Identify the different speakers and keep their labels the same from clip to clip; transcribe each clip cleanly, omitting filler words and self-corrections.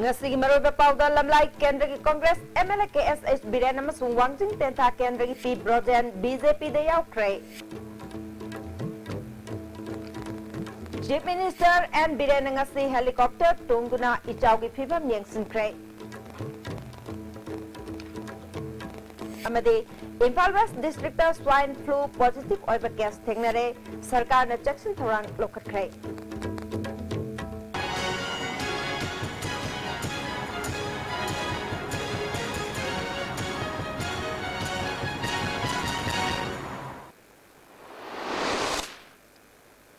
Speaker 1: Ngasi maroba pauda lamlai Kendra ki Congress MLA KSH Biren amasung Wangjing Tenta Kendra ki P Brojan BJP de yaukre. Chief Minister and Biren ngasi helicopter tunguna ichaw ki phibam yengsinkre. Amadi Imphal West District swine flu positive oiba case thengnare sarkar na jackson thorang lokatkre.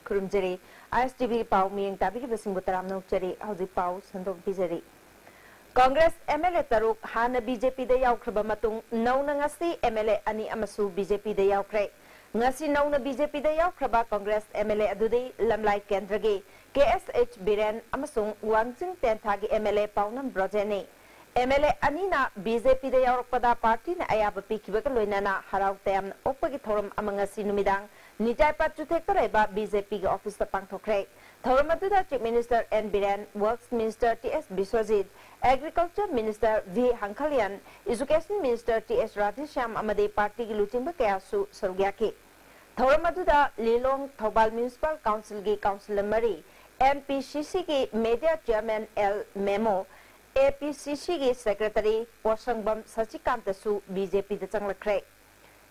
Speaker 1: Kurumjeri ISTV pau miyeng tabi basing butaram nokjeri hauji pau sandok bijeri. Congress MLA taruk hana BJP de yaukhraba matung nauna ngasi MLA ani amasu BJP de yaukre. Ngasi nauna BJP de yaukhraba Congress MLA adudi lamlai kendragi KSH Biren amasung Wangjing Tenthagi MLA Paunam Brojeni. MLA anina BJP de yaukpada party na ayaba pikibaga loinana harau tem opagi thoram amangasi numidang Nijai Pachutekareba BJP office the Pangtokre. Thoramatuda Chief Minister N. Biren, Works Minister T.S. Biswajit, Agriculture Minister V. Hankalian, Education Minister T.S. Radhisham Amade Party Luchimba Kayasu Surgyaki. Thoramatuda Lilong Thobal Municipal Council Gi Councilor Mari, MPCC Gi Media Chairman L. Memo, APCC Gi Secretary Wasangbam Sachikantasu BJP the Changlakre.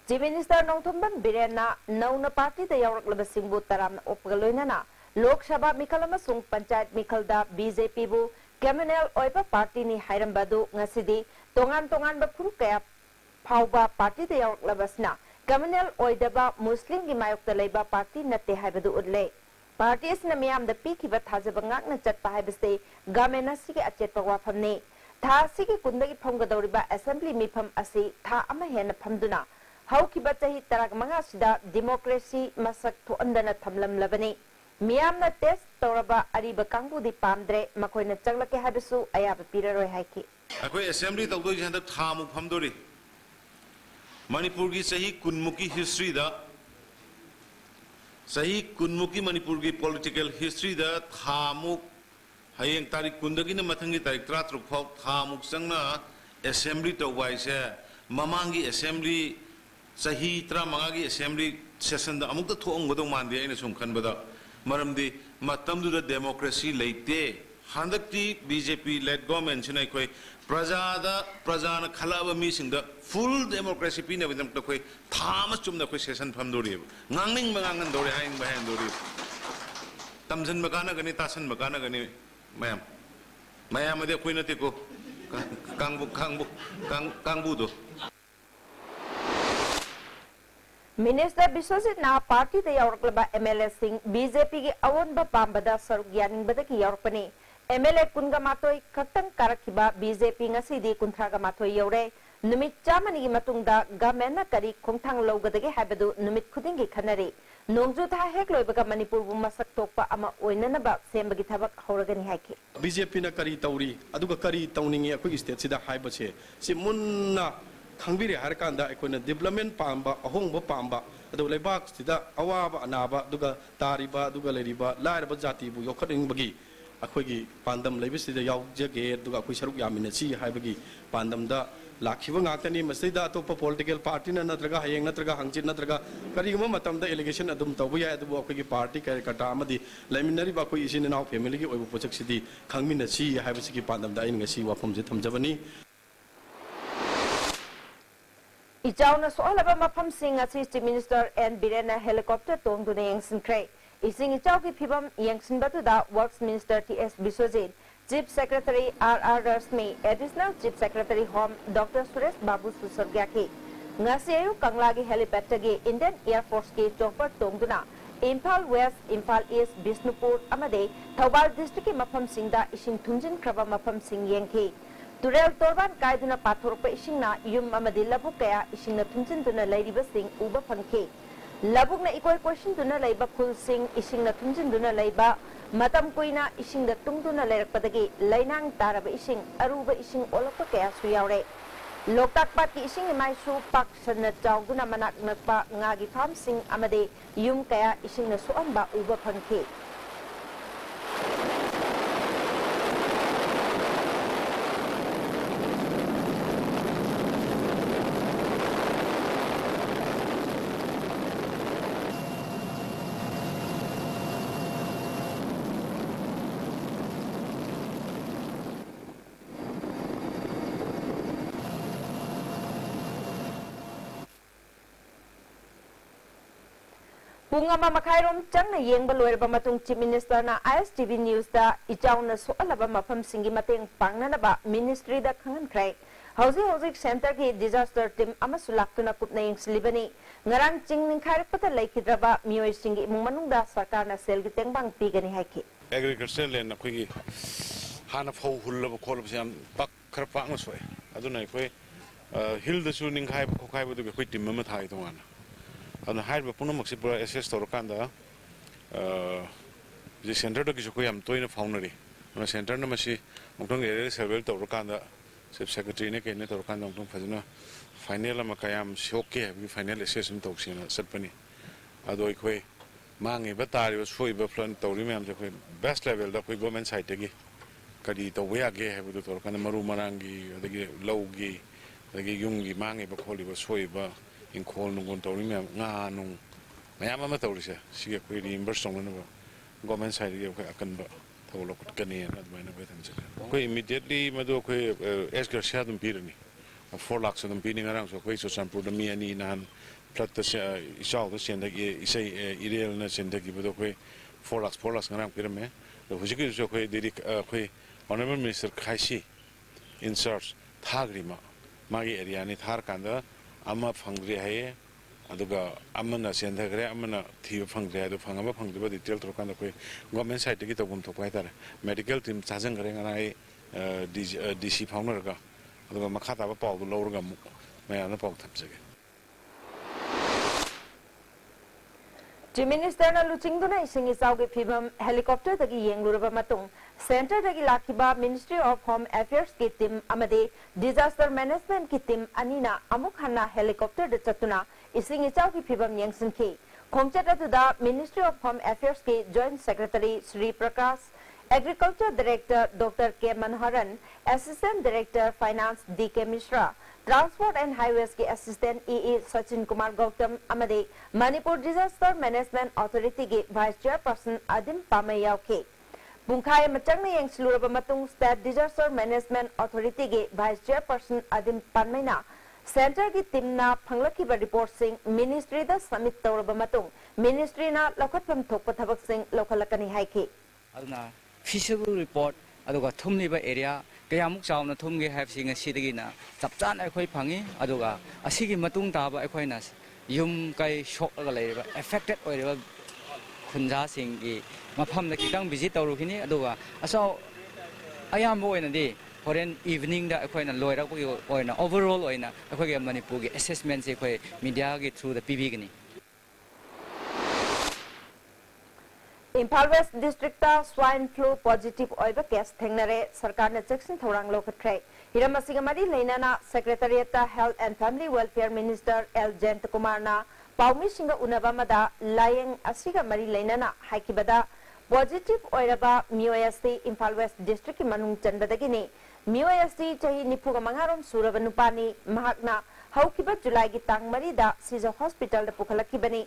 Speaker 1: Chief Minister Nongthumban Birena Nauna Party the York Labasingbu Taram Opgaloinana, Lok Sabha Mikalama Sung Panchayat Mikalda BJP Bu, Kaminel Oiba Party ni Hairambadu Ngasidi, Tongan Bapuru Kaya Pauba Party the York Labasna, Kaminel Oidaba Muslim Gimayok the Labour Party Nate Habadu Udle. Parties Namiam the Piki but Hazabangak Chat Pahabiste, Gamena Siki Achet Pawafamne, Ta Siki Kundagi Pongadoriba Assembly Mipam Asi, Ta Amahen Pamduna. How Kibatai Tarak Mangasida, democracy masak to Andana Tamlam Labani. Miamna test Toraba Ariba Kangu di Pamdre, Makoina Chaglake Habisu, Ayaba Pira Haiki.
Speaker 2: Akoi assembly Taldo Janda Tamu Pamdori Manipuri Sahi Kunmuki history da Sahi Kunmuki Manipuri political history da Tamu Hayeng Tarik Kundagina Matangi Tarik Tratrupok Tamu Sangna assembly to Waise Mamangi assembly Sahi Tra Mangagi Assembly session the Amuk the Tong Godong Mandi in a Sumkan Bada Maramdi Matam to the democracy late day. Handakti BJP led government Chinakoi Prajada Prajana Kalava missing the full democracy pina with them to Koi Thomas Chum the session from Dori Nanging Mangan Dori hang behind Dori Tamsan Makana Gani Tasan Makana Gani Ma'am Mayama de Quinatico Kangbudo.
Speaker 1: Minister Biswajit na party the Yorklaba MLA Singh BJP ki Awonba Pambada Sarugyaning Badaki Yorpani MLA Kunga Matoi Katang Karakiba BJP Ngasidi Kuntraga Matoi Yore Numit Chamani Matungda Gamena Kari Kungtang Logadagi Habadu Numit Kudingi Kanari Nongjuta Hekloibaga Manipur Masak Topa Ama Oinanaba Sembagi Tabak Horagani Haki
Speaker 3: BJP na Kari Tauri Aduga Kari Towning Quick State Sida Haibache Simuna Kangbiri Harkanda Ekona development Pamba, a home Pamba, the Lebak, Sida, Awaba, Anaba, Duga, Tariba, Duga Leriba, Laraba Jati, Yokaring Bagi, Akwigi, Pandam Levis, the Yaw Jagate, Duga Kusharu Yaminachi, Haibagi, Pandam da, Lakivang Atani, Masida, Topa political party, Natraga, Hayang Natraga, Hangchin Natraga, Karima Matam, the allegation at Dumtawaya, the Waki party, Karikatamadi, Laminari Baku is in our family, or Pochak City, Kangminachi, Habasiki Pandam, dying a Siwa from Zitam Javani.
Speaker 1: Ijauna Solaba Mapam Singh Assistant Minister and Birena helicopter tong to the Yangsin Cray. Ising Ichauki Pibam Yangsin Batuda, Works Minister T.S. Biswajit, Chief Secretary R.R. Rasmi, Additional Chief Secretary Home Dr. Suresh Babu Susagyaki. Ngasiayu Kanglagi helipad gi Indian Air Force ki chopper tong duna. Imphal West, Imphal East, Bishnupur, Amade, Thobal District Mapam Singda, Ising Tunjin Kraba Mapam Singh Yanki. Turel Torban Kaiduna Pathurpa Ishingna, Yum Amadi Labukaya, Ishina Tunjin Duna Lady Basing, Uba Panke. Labukna equal question Duna Laba Kul Singh, Ishingna Tunjin Duna Laba, Matam Kuina, Ishing the Tungduna Lerpadagi, Lainang Taraba Ishing, Aruba Ishing Olapakaya Suyare. Loktak Pati Ishing Maisu Pak Sana Jaguna Manak Nakpa, Ngagi Farm Singh Amade, Yum Kaya Ishing the Suamba Uba Panke. Pungama Makairom Chang Yang Baloeba Matung Chief Minister na ISTV News da Ijauna Soalaba Mafam Singi Mateng Pangnanaba Ministry da Kangan Krai. Housing Center ki disaster team Amasulakuna Kupnaying Slibani. Ngarang Ching Karapata Lake Draba Mio Singi Mumanunda Sakana Selgiteng Bang Pigani Haki.
Speaker 4: Agriculture land na kuigi hana phau hullaba kholba siam pak khar pak ma soi aduna koi hill da su ning khai ko khai bu du koi tim ma thai to wana aduna hai ba punam mak si pura assess to kan da je center da ki ko yam toina foundry na center na ma si mongtong area survey to kan da chief secretary ne ke ne to kan da mongtong phajuna final ma kayam shoke bi final assessment to sina satpani adoi koi mangi batari was foi ba plan to ri mem je koi best level da koi government side gi kadi to we age ha bu to kan maru marangi adagi lawgi adagi yungi mangi ba kholi ba soi ba in khol nu gon to ri mem nga nu mayam ma to ri se si koi reimburse song na ba government side gi koi akan ba to lo kut kani na ba na ba tan se koi immediately ma do koi esgar shadum pirani 4 lakhs dum pini ngarang so koi so sampu da mi ani nan plat the isal the send isai ideal na send gi bodo koi 4 lakhs ngarang pirame the hujiki so koi diri koi honorable minister khaisi in search thagri magi area ni thar kanda ama phangri hai aduga amana send gre amana thi phangri adu phangaba phangri ba detail to kanda koi government side gi to gum to pai tare medical team chajang gre ngai dc founder ga aduga makhata ba paw do lor ga mu mayam na paw thamsage
Speaker 1: Chief Minister na Luchingduna ising isawgi phibam helicopter dagi yengluraba matung center dagi lakiba Ministry of Home Affairs ki team amade disaster management ki team anina amuk hanna helicopter de chatuna ising isawgi phibam yengsinki khongchat atuda Ministry of Home Affairs ki Joint Secretary Sri Prakash, Agriculture Director Dr. K. Manoharan, Assistant Director Finance D.K. Mishra, Transport and Highways ki Assistant E.E. Sachin Kumar Gautam amade Manipur Disaster Management Authority ki Vice Chairperson Adim Pamayao ke. Bungkhay machang na yang sluraba matung State Disaster Management Authority ki Vice Chairperson Adim Panmayna Center ki team na phanglaki ba report sing Ministry da submit tawraba matung Ministry na lokhatham thokpa thabak sing lokhalakani haike.
Speaker 5: Aduna feasible report aduga thumliba area kayamuk chawna thumge haibsing asidagina chapchan akhoi phangi aduga asigi matung taba akhoina yum kai shock laga leiba affected oireba khunja singi mafam na kitang visit tawrukini aduga aso ayambo oina di foreign evening da akhoina loira ko oina overall oina akhoi ge Manipur ge assessment se khoi media ge through the PB gini Impal West District swine flu positive oiba case thengnare sarkar na section thorang lokatre hiram asinga mari leinana secretariat health and family welfare minister L Jayant Kumar na paumi singa unaba mada layeng asiga mari leinana haikibada positive oiraba MUST Impal West District ki manung chandadagini MUST chahi nipuga mangarom suraba nupani mahakna haukiba July gi tang mari da Siza hospital da pukhalakibani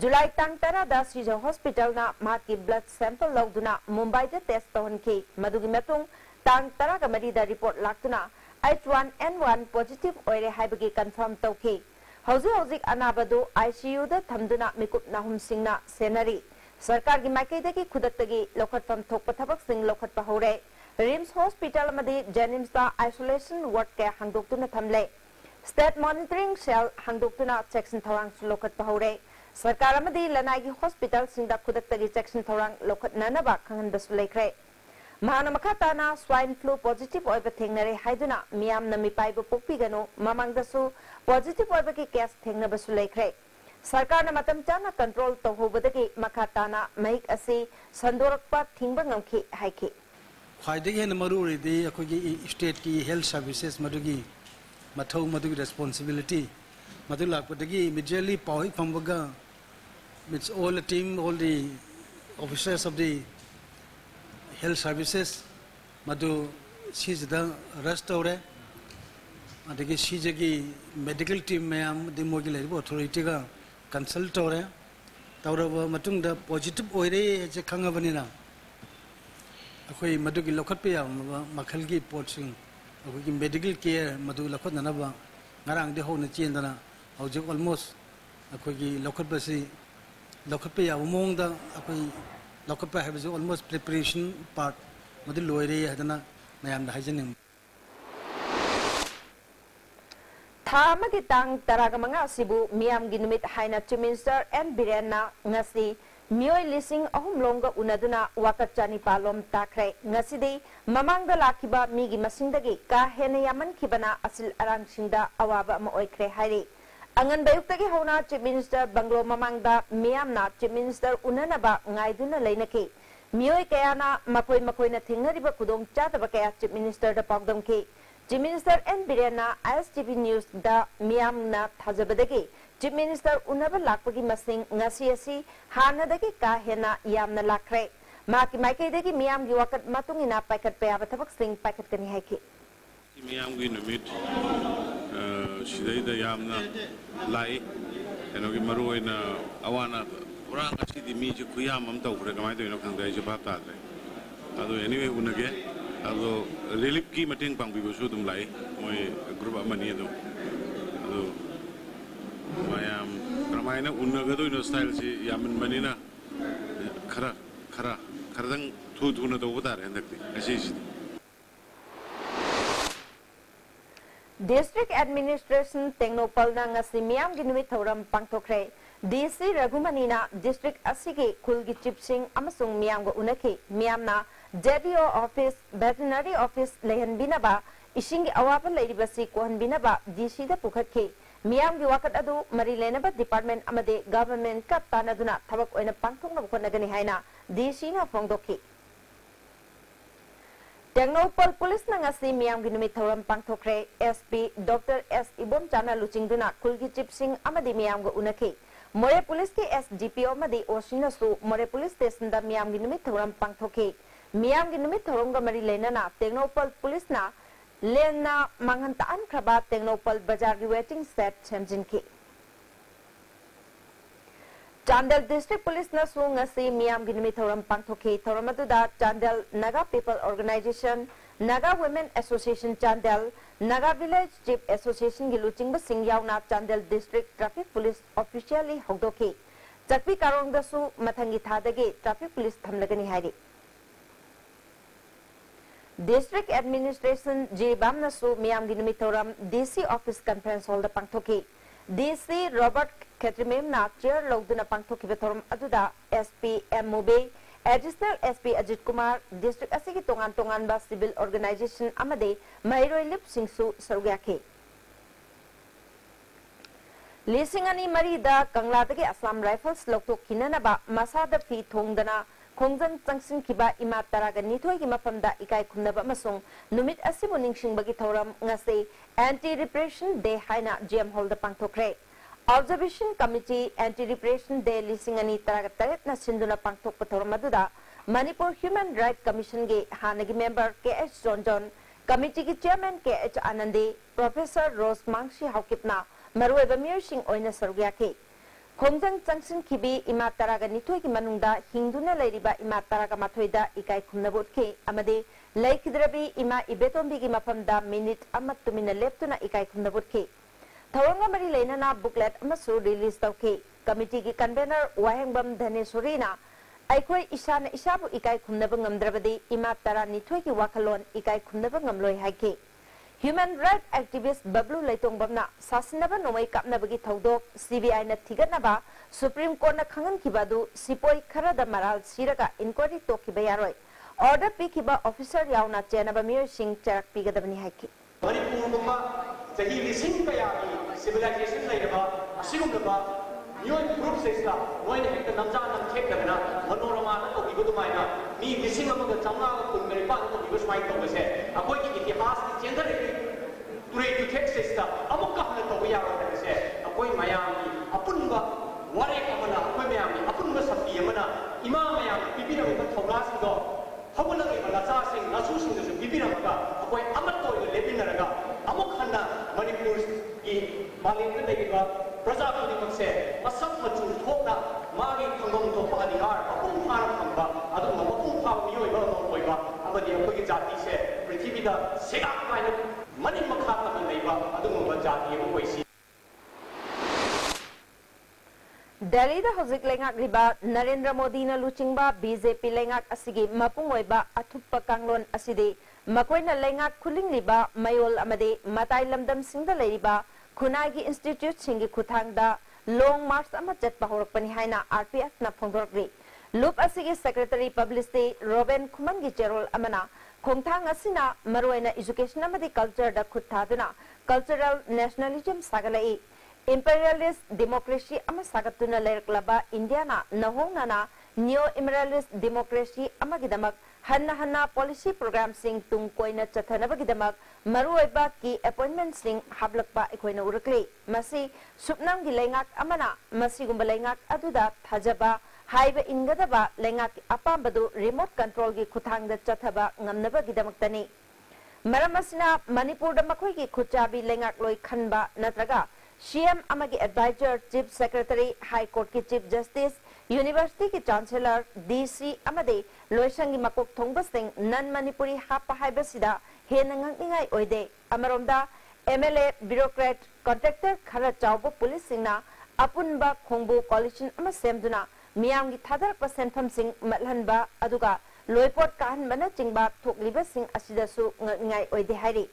Speaker 5: July tang tara da Siza hospital na mahaki blood sample logduna Mumbai da test tohanki madugi matung tang tara ka mari da report laktuna H1N1 positive oire haibagi confirm tawki hauzik anabadu ICU da thamduna mikup nahum singna senari sarkar gi maikai da ki khudattagi lokhatfam thokpa thabak sing lokhatpa hore RIMS hospital amadi Jennings da isolation ward ke hangdoktuna thamle state monitoring cell hangdoktuna section thawang lokhatpa hore Sarkar amadi lanai hospital singda khudaktagi section thorang lokhat nanaba khanganbasu lekre mahana makhatana swine flu positive oiba thengnare haiduna miyam na mipaibu pokpigano mamangdasu positive oiba ki case thengnabasu lekre sarkar na matam chana control tohobadagi makhatana mahik asi sandorakpa thingba ngamki haiki
Speaker 6: khwaidagi hen maruri de akogi state ki health services madugi mathau madugi responsibility madula kodagi immediately pawi phambaga with all the team, all the officers of the health services, Madu she's the rest of it. Adagi she's a medical team, ma'am, the Mogil authority consult or Taura Matung the positive oire as a Kangavanina. Akoi Madugi Lokapia, Makalgi Portsing, medical care, Madu Lakotanaba, Narang the Honachindana, almost Akogi Lokapasi. लौखप या उमोंग दा अखोई लौखप है बजो almost preparation part मदि लोइरे हदना मयाम दा हाइजनिंग
Speaker 1: थाम की तांग तरागमंगा सिबु मियाम गी नुमित हाइना chief minister N Biren ngasi मियोय लिसिंग अहुम लोंगा उनदुना वाकत चानी पालोम ताखरे ngasi mamang da lakiba migi masingdagi ka hena yaman khibana asil arang singda awaba ma oikre hairi angan bayuktagi hona chief minister banglo mamang da miyamna chief minister unanaba ngaiduna leinaki miyoy kayana makoi makoina thingnariba khudong chadaba kaya chief minister da pagdamki chief minister n birena ISTV news da miyamna thajabadagi chief minister unaba lakpagi masing ngasi asi hanadagi ka hena yamna lakre माकी माइके देगी मियाम की वक्त मतुंगी ना packet पे आवे तबक sling packet करनी है कि
Speaker 4: मियाम की नुमित सिदाई याम ना लाई एनो की मरु है ना अवाना पुरान अच्छी दिमी जो कुयाम हम तो उधर कमाई तो इनो खंडे जो बात आते अदो anyway उनके अदो रिलीफ की मीटिंग पंपी बसु तुम लाई मोए ग्रुप अमनी तो अदो मायाम प्रमाणिक उनके तो इनो स्टाइल से यामन मनी ना खरा खरा खरदंग थू थू न तो बता रहे हैं देखते ऐसे ही
Speaker 1: डिस्ट्रिक्ट एडमिनिस्ट्रेशन टेक्नोपल ना ngasi मियाम की नुमित थौरम पांगथोखरे डीसी रघुमनीना डिस्ट्रिक्ट असिगे खुलगी चिपसिंग अमसुंग मियाम को उनके मियामना जेडीओ ऑफिस वेटरनरी ऑफिस लेहनबिनबा इसिंग अवाब लेरिबसी कोहनबिनबा डीसी दा पुखतके मियाम की वकत अदु मरी लेनबा डिपार्टमेंट अमदे गवर्नमेंट का तानदुना थबक ओइना पांगथोकना बखनगनी हाइना डीसी ना फोंगदोकी टेक्नोपल पुलिस नंगसी मियाम की नुमित थौरम पांगथोखरे एसपी डॉक्टर एस इबोम चाना लुचिंगदुना कुलगी चिप सिंह अमदे मियाम को उनके मोरे पुलिस के एसडीपीओ अमदे ओसिनसु मोरे पुलिस स्टेशन दा मियाम की नुमित थौरम पांगथोके मियाम की नुमित थौरम गा मरी लेनना टेक्नोपल पुलिस ना लेना मांगन तान खबा टेक्नोपल बाजार की वेटिंग सेट सेमजिन की चांदल डिस्ट्रिक्ट पुलिस न सुंगसी मियाम की नुमित थौरम पांगथोके थौरम अदुदा Chandel Naga people organisation Naga women association Chandel Naga village chief association की लुचिंग सिंह यावना Chandel district traffic police officially होदोके चकपी कारोंग दसु मथंगी थादगे ट्रैफिक पुलिस थमलगनी हाइरी डिस्ट्रिक्ट एडमिनिस्ट्रेशन जीबाम नसु मियाम की नुमित थौरम डीसी ऑफिस कॉन्फ्रेंस हॉल दा पांगथोके डीसी रॉबर्ट खेत्रिमेम ना चेयर लौदुना पांगथोकिबे थौरम अदुदा एसपी एम मुबे additional SP Ajit Kumar district असिगी तोंगान तोंगान बा सिविल ऑर्गेनाइजेशन अमदे महिरोय लिप सिंगसु सरुयाखे लिसिंग अनि मरीदा कंगलादगे असम राइफल्स लौथोखिननबा मसादा फी थोंगदना खोंजन चंगसिन किबा इमा तरागा निथोय की मफमदा इकाई खुमनबा मसोंग नुमित असिबु निंगसिंगबगी थौरम ngase एंटी रिप्रेशन डे हाइना जेएम हॉल द पांगथोखरे observation committee anti repression day लिसिंग अनि तरागा तरेत न सिंदुना पांगथोकप थौरम अदुदा मणिपुर ह्यूमन राइट कमीशन गे हानगी मेंबर के.एच. जॉन कमिटी की chairman KH. Anandi professor Rose Mangshi हाउकिपना मरुएबा मियरसिंग ओइना सरुयाखे खोंजंग चंगसिन खिबी इमा तरागा निथोय की मनुंगदा हिंदुना लेरिबा इमा तरागा माथोयदा इकाई खुमनबोटके अमदे लेखिद्रबी इमा इबेतोंबी की मफमदा मिनिट अमत तुमिना लेप्तुना इकाई खुमनबोटके थौरंगा मरी लेनना बुकलेट अमसु रिलीज तौके कमिटी की कन्वेनर वाहेंगबम धनेश्वरीना अखोय इशाना इशाबु इकाई खुमनब ngamdrabadi इमा तरा निथोय की वाखलोन इकाई खुमनब ngamloi हाइके ह्यूमन राइट एक्टिविस्ट बबलू लेतोंगबमना सासिनबा नोमै कापनबगी थौदोक सीबीआई न थिगनबा सुप्रीम कोर्ट न खंगनखिबादु सिपोय खरदा मराल सिरगा इंक्वायरी तोखिबा यारोय ऑर्डर पिखिबा ऑफिसर यावना चेनबा मियर सिंह चरक पिगदबनी हाइके
Speaker 7: मणिपुर गुम्बा जही लिसिंग कया की सिविलाइजेशन लेरबा असिगुमबा न्यू ग्रुप सेसला मोइन हेक्ट नमजा नम खेकदना मनोरमा न तोगिबु दुमाइना मी लिसिंग अमग चांगा कुन मेरिपा न तोगिबु स्माइ तोबसे अकोय की इतिहास की चेंदर तुरे युथेक सेसला अमुक कहन तोबु यारो तसे अकोय मयाम की अपुनबा वारे कमना अकोय मयाम की अपुनबा सपी अमना इमा मयाम पिपिरबा थौला सिंगो हबुलगे बलाचा सिंग नसु सिंग जु पिपिरबा अकोय अमत तोय लेबिनरगा अमुक हन्ना मणिपुर की मालिक लेगिबा प्रजा खुदिमकसे असम मचु थोकना मागी खंगम थोपा अधिकार अपुंग फार फंगबा अदुम अपुंग फाव मियोइबा नोइबा अमदि अखोगी जाति से पृथ्वीदा सेगा माइना मनि मखा तम लेबा अदुम जाति एबो कोइसी
Speaker 1: Delhi da hojik lengak riba Narendra Modi na luchingba BJP lengak asigi mapung oiba athupa kanglon asidi makoina lengak khuling riba mayol amade matai lamdam singda leiriba khunai gi institute singi khuthangda long march ama chatpa horakpani haina RPF na phongdorkri loop asigi secretary publicity Robin Khuman gi cherol amana khongthang asina maroina education amadi culture da khuthaduna cultural nationalism sagalai imperialist democracy ama sagatuna lerklaba India na nahongnana neo imperialist democracy ama gidamak hanna policy program sing tung koina chathanaba gidamak maruoiba ki appointment sing hablakpa ekoina urakli masi supnam gi lengak amana masi gumba lengak aduda thajaba haiba ingadaba lengak apambadu remote control gi khuthangda chathaba ngamnaba gidamaktani maramasina Manipur da makhoi gi khuchabi lengak loi khanba natraga CM amagi advisor chief secretary high court ki chief justice university ki chancellor DC amade loisangi makok thongba sing non Manipuri hapa haiba sida henangang ingai oide amaromda MLA bureaucrat contractor khara chawbo police singna apunba khongbu coalition ama semduna miyam gi thadar percent pham sing malhanba aduga loipot kahan bana chingba thokliba sing asidasu ngai oide hairi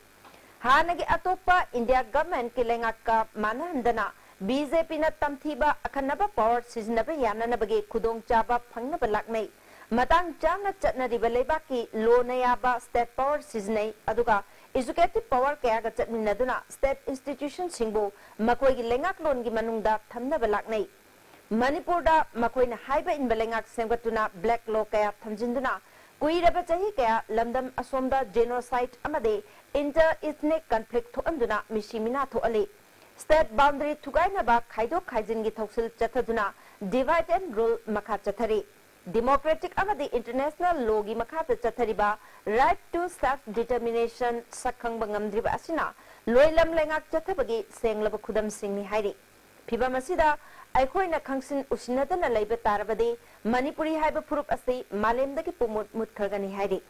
Speaker 1: Hanagi atopa India government ki lengaka manahandana BJP na tamthiba akhanaba power siznaba yananabagi khudong chaba phangnaba laknai matang chana chatnariba lebaki lo nayaba state power siznai aduga executive power kaya ga chatminaduna state institution singbo makoi gi lengak lon gi manungda thamnaba laknai Manipur da makoi na haiba in belengak semgatuna black law kaya thamjinduna kuiraba chahi kaya lamdam asomda genocide amade inter-ethnic conflict thoanduna mishimina thoali state boundary thugaina ba khaido khaijin gi thoksil chathaduna divide and rule makha chathari democratic amadi international law gi makha chathari ba right to self determination sakhang bangamdri ba asina loilam lengak chathabagi senglaba khudam singni hairi phibamasida aikhoina khangsin usinadana leiba tarabadi Manipuri haiba furup asi malemdagi pumut mutkhagani hairi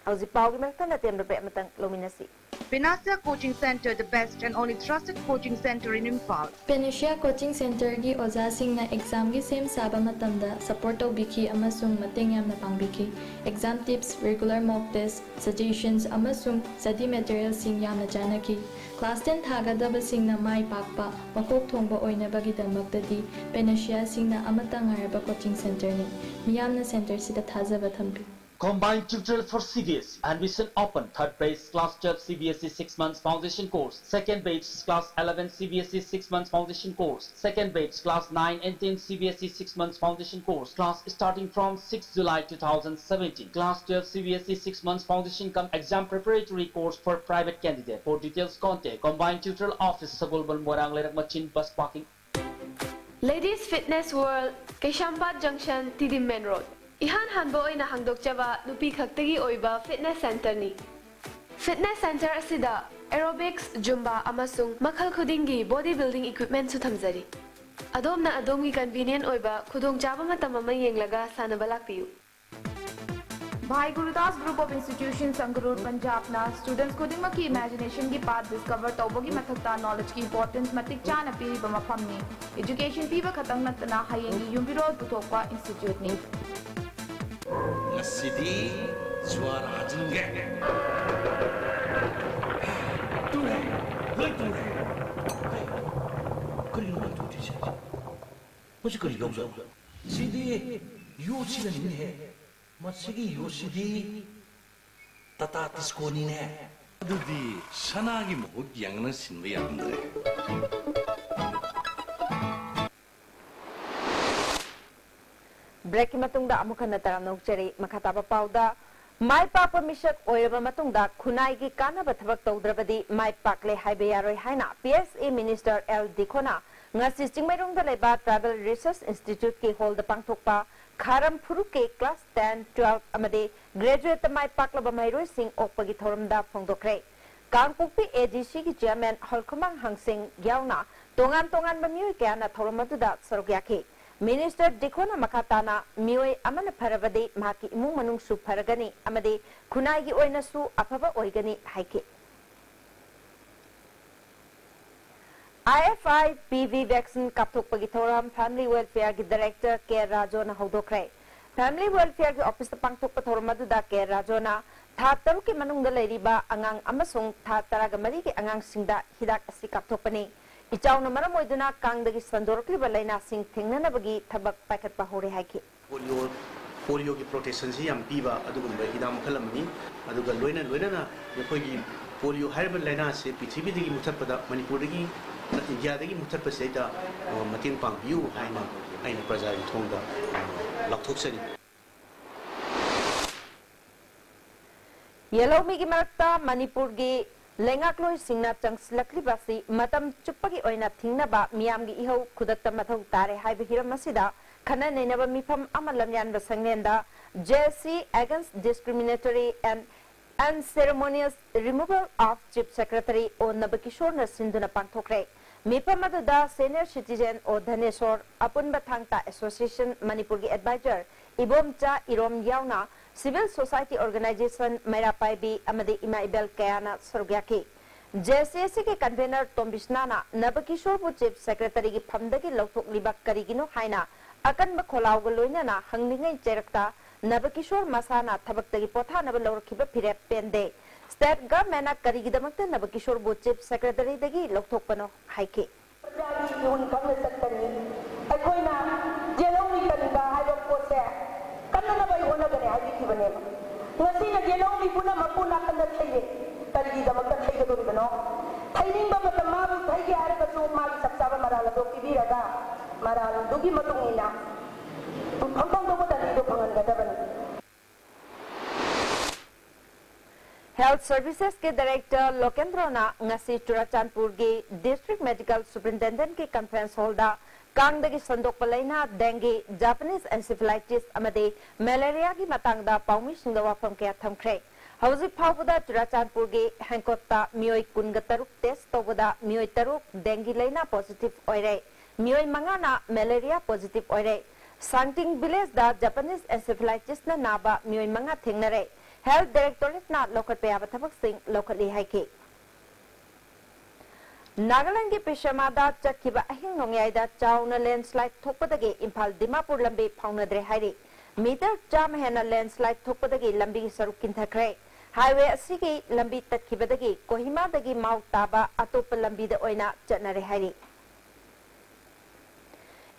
Speaker 1: Howzi Paugi Martana Tembe Matang Luminasi.
Speaker 8: Penasya Coaching Center, the best and only trusted coaching center in Imphal.
Speaker 9: Penasya Coaching Center gi oza sing na exam gi sem saba matamda support biki amasung mateng yamna pangbiki. Exam tips, regular mock tests, suggestions amasung study materials sing yamna janaki. Class 10 thagadaba sing na mai pakpa makok thongba oina bagi damakdadi Penasya sing na amatang araba coaching center ni. Miyamna center sida thazaba thambi.
Speaker 10: Combined tutorial for CBSE. Admission open. Third batch class 12 CBSE 6 months foundation course. Second batch class 11 CBSE 6 months foundation course. Second batch class 9 and 10 CBSE 6 months foundation course. Class starting from 6 July 2017. Class 12 CBSE 6 months foundation come exam preparatory course for private candidate. For details contact Combined Tutorial Office Sagulban Morang Lerak Machin Bus Parking.
Speaker 11: Ladies Fitness World, Keshambat Junction, Tidim Main Road. Ihan hanbo oina hangdok chaba nupi khaktagi oiba fitness center ni. Fitness center asida aerobics, zumba amasung makhal khudingi bodybuilding equipment su thamjari. Adomna adomgi convenient oiba khudong chaba matam ama yenglaga sanaba lakpiyu.
Speaker 12: Bhai Gurudas Group of Institutions Sangrur Punjab na students khudingma ki imagination ki path discover tawbogi mathakta knowledge ki importance matik chana piri ba mafam ni. Education piba khatang natna hayengi yumbiro puthokpa institute ni.
Speaker 13: Ngasidi suara hajenge. Ture, loi ture. Kari lo tu ti sha. Musi kari lo zo. Sidi yosi da ni he. Masigi yosi di tata tisko ni ne. Adudi sanagi mo yang na sinba yamdre.
Speaker 1: Breaking matungda amukana taram nokchari makataba pauda mai papa mishat oiraba matungda khunai gi kana bathabak tawdrabadi mai pakle haibe yaroi haina PSA Minister L Dikona ngasi chingmairong da leba Tribal Research Institute ki hall da pangthokpa kharam phuru ke class 10 12 amade graduate mai paklaba mairoi sing okpagi thoramda phongdokre Kangpukpi AGC ki chairman Holkomang Hangsing yauna tongan bamyoi kana thoramatuda sarogyaki Minister Dikona Makatana Mioi Amana Paravade Maki Mumanung Su Paragani Amade Kunagi Oinasu Apava Oigani Haiki
Speaker 5: IFI PV vaccine kapthokpagi thoram Family Welfare gi Director K Rajona hodokre. Family Welfare gi Office pangthokpa thoram aduda K Rajona tha taru ki manungda leiriba angang amasung tha taraga mari ki angang singda hidak asi kapthokpani. Ichauna maram oiduna kangdagi sandorokliba laina sing thengnanabagi thabak paikatpa hore haiki.
Speaker 14: Polio की protection से हम पीबा अदुगुंबा हिदाम खलमनी अदुगा लोइना लोइना यखोगी polio HYBE लाइना से पृथ्वी दगी मुथपदा Manipur दगी India दगी मुथप सेदा मतिंग पांगबियु हाइना आइन प्रजा थोंदा लखथोक्सनी
Speaker 5: येलोमी की मरक्ता मणिपुर की लेंगाक्लोई सिंगना चंगसलक्लिबासी मतम चुप्पगी ओइना थिंगनाबा मियामगी इहौ खुदत्ता मथौ तारे हाइब हिरम मसिदा खना नैनबा मिफम अमलमयान बसंगनेंदा JC against discriminatory and unceremonious removal of Chief Secretary O Nabakishore na sinduna pangthokre mifam aduda senior citizen O Dhanesor apunba thangta association Manipur gi advisor Ibomcha Irom yauna civil society organization Mairapaibi amadi Ima Ibel Kayana Sorgyaki JCC के convener तोम्बिस्नाना नबकिशोर बु chief secretary की फमदगी लौथोकलिबा करिगिनो हाइना अकनब खोलाउग लोइनाना हंगनिंगै चेरक्ता नबकिशोर मसाना थबक्तगी पोथानब लौरखिबा फिरेप पेंदे state government करिगिदमक्ता नबकिशोर बु chief secretary दगी लौथोकपनो हाइके
Speaker 1: यून खंग सकतनी अखोइना जेलोंगी कनिबा हाइबो पोसे कन्ननब योनगने हाइबिखिबने ngasiना जेलोंगी पुना मपुना कन्न थैये करिगिदमक्ता थैगदोरिबनो थैनिंबा मतमाबु थैगे हारगसु मागी सक्साबा मराला दो किबिरगा moral दुगी मतुंगिना फंफंग दोबदनी दो फंगनगदबनी
Speaker 5: हेल्थ सर्विसेज के डायरेक्टर लोकेंद्रना ngasi चुराचांदपुर के डिस्ट्रिक्ट मेडिकल सुपरिटेंडेंट के कॉन्फ्रेंस हॉल दा कांगदगी संदोकपा लैना डेंगी जापानीज एन्सेफेलाइटिस अमदे मलेरिया की मतंगदा पाउमी सिंगदा वाफम के थमख्रे हौजी फावदा चुराचांदपुर के हैंकोता मियोय कुनगा तरुक टेस्ट तोबदा मियोय तरुक डेंगी लैना पॉजिटिव ओइरे मियोय मंगाना मलेरिया पॉजिटिव ओइरे सांटिंग विलेज दा जापानीज एन्सेफेलाइटिस ना नाबा मियोय मंगा थेंगनरे हेल्थ डायरेक्टोरेट ना लोकट पे आबा थबक सिंह लोकली हाइके नागालैंड के पेशमादा चखिबा अहिंग नोंगयाइदा चाउना लैंडस्लाइड थोपदगे इम्फाल दिमापुर लंबे फाउनद्रे हाइरे मीटर चाम हेना लैंडस्लाइड थोपदगे लंबी की सरुक किंथखरे हाईवे असिगी लंबी तखिबदगे कोहिमादगी माउ ताबा अतोप लंबी द ओइना चनरे हाइरे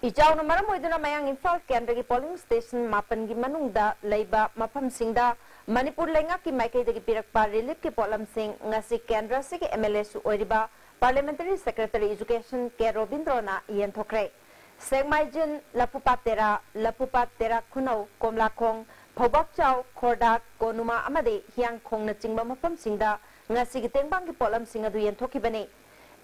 Speaker 5: इचाउना मरम ओइदुना मयांग इम्फाल केंद्र की पोलिंग स्टेशन मापन की मनुंगदा लैबा मफम सिंगदा मणिपुर लेंगा की माइकैदगी पिरकपा रिलीफ की पोलम सिंह ngasi केंद्र से के एमएलए सु ओइरिबा पार्लियामेंट्री सेक्रेटरी एजुकेशन के रोबिंद्रोना येंथोक्रे सेगमाइजिन लपुपात तेरा खुनौ कोमलाखोंग फोबकचाव खोरदा कोनुमा अमदे हियांगखोंग न चिंगबा मफम सिंगदा ngasi की तेंगबांग की पोलम सिंह अदु येंथोखिबने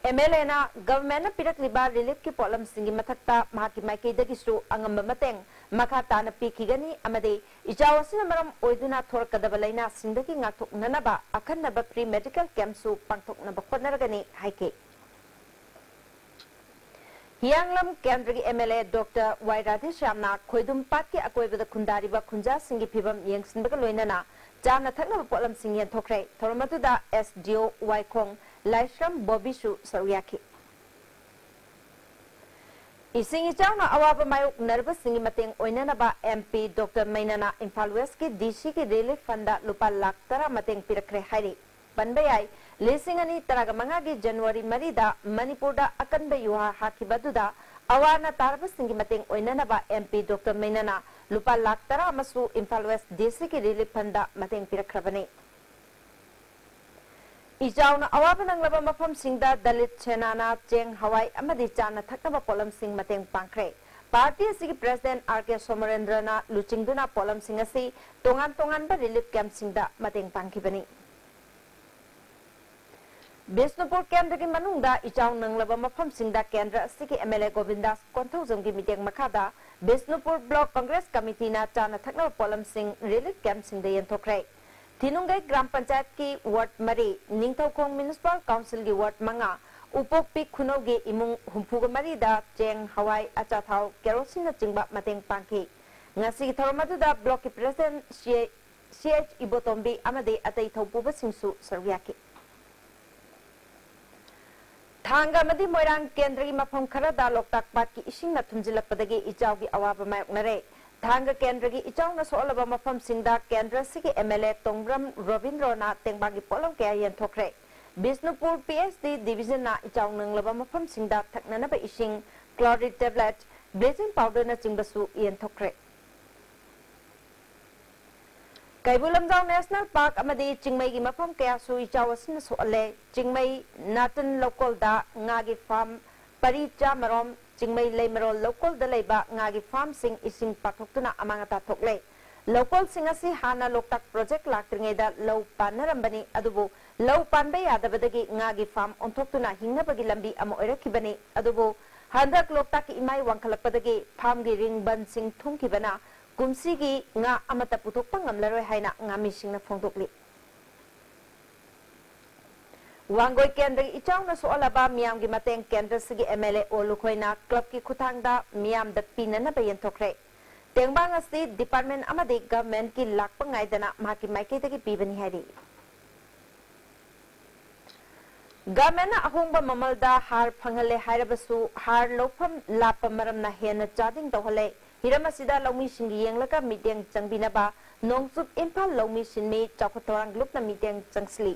Speaker 5: एमएलए ना गवर्नमेंट पिरकलिबा रिलीफ की पोलम सिंगी मथक्ता माकी माइकैदगिसु अंगम बमतेंग मखा ताना पीखिगनी अमदे इचावसिना मरम ओइदुना थोरकदब लैना सिंदगी ngathoknanaba अखन्नब प्री मेडिकल कैंपसु पांगथोकनब खोनरगनी हाइके हियांगलम केंद्र की एमएलए डॉक्टर वाई राधेश्यामना खोइदुम पाट के अकोइबद खुंदारिबा खुंजा सिंगी फिबम येंगसिनबग लोइनना चाना थकनब पोलम सिंग येंथोक्रे थोरमतुदा एसडीओ वाइखोंग लाइश्रम बॉबीसु सरुयाखी इसिंग इचाउना अवाब मायोक नर्वस सिंगी मतेंग ओइननबा एमपी डॉक्टर मैनाना इम्फाल वेस्ट की डीसी की रिलीफ फंड लुपा लाख तरा मतेंग पिरखरे हाइरी बनबयाई लिसिंग अनि तरागा मंगागी जनवरी मरीदा मणिपुरदा अकनबे युहा हाकिबदुदा अवाना तारब सिंगी मतेंग ओइननबा एमपी डॉक्टर मैनाना लुपा लाख तरा अमसु इम्फाल वेस्ट डीसी की रिलीफ फंड मतेंग पिरखरबने इचाउना अवाब नंगलबा मफम सिंगदा दलित सेनाना चेंग हवाई अमदि चाना थकनबा पोलम सिंग मतेंग पांखरे पार्टी सिगी प्रेसिडेंट आरके सोमरेंद्रना लुचिंगदुना पोलम सिंग असि तोंगान तोंगान बा रिलीफ कैंप सिंगदा मतेंग पांखिबनी बिष्णुपुर केंद्र की मनुंगदा इचाउ नंगलबा मफम सिंगदा केंद्र असिगी एमएलए गोविंदास कोंथौजंगी मीटिंग मखादा बिष्णुपुर ब्लॉक कांग्रेस कमिटी ना चाना थकनबा पोलम सिंग रिलीफ कैंप सिंगदा यंथोक्रे थिनुंगै ग्राम पंचायत की वार्ड मरी निंगथौखोंग म्युनिसिपल काउंसिल की वार्ड मंगा उपोकपी खुनौगी इमुंग हुंफुग मरीदा चेंग हवाई अचाथाव केरोसिन चिंगबा मतेंग पांखी ngasi की थोरमदुदा ब्लॉक की प्रेसिडेंट सीएच इबोतोंबी अमदे अतै थौपुबसिंगसु सरव्याकी थांगा मदी मोइरांग केंद्र की मफम खरदा लोकताक पाट की इसिंग न थुमजिलपदगी इचाव की अवाब मायoknare थांगा केंद्र की इचाव न सोलबा मफम सिंगदा केंद्र सिगे एमएलए तोंग्रम रविंद्रनाथ तेंबागी पोलम के यंथोखरे बिष्णुपुर पीएचडी डिवीजन ना इचाव नंगलबा मफम सिंगदा थकननबा इसिंग क्लोरिड टैबलेट ब्लीचिंग पाउडर न चिंगबसु यंथोखरे कैबुलमजाव नेशनल पार्क अमदी चिंगमई की मफम कया सु इचाव असिन सोले चिंगमई नाटन लोकल दा ngaगी फार्म परिचा मरोम चिंगमई लेमरोल लोकल दा लेबा ngaगी फार्म सिंग इसिंग पाथोक्तुना अमांगता थोकले लोकल सिंग असि हाना लोकताक प्रोजेक्ट लाक्त्रिङेदा लौ पानरंबनी अदुबु लौ पानबे यादबदगी ngaगी फार्म ओंथोक्तुना हिंगनबगी लंबी अमा ओइरखिबनी अदुबु हंदक लोकताक इमाई वांखलकपदगी फार्म गी रिंग बन सिंग थुंखिबना कुमसी की nga amata puthokpa ngamlaroi haina ngami singna phongdokli wangoi kendra ichaw na soalaba miyam gi mateng kendra sigi MLA olukhoina club ki khuthangda miyam da pinana bayan thokre tengbang asi department amadi government ki lakpa ngaidana maki maike tagi pibani hari government ahongba mamalda har phangale hairabasu har lofam lapa maramna hena chading tawhale हिरमसिदा लौमी सिंगी येंगलका meeting चंगबिनाबा नोंगसुप इम्फाल लौमी सिनमी चाखोतोरांग ग्रुपना मीटिंग चंगसली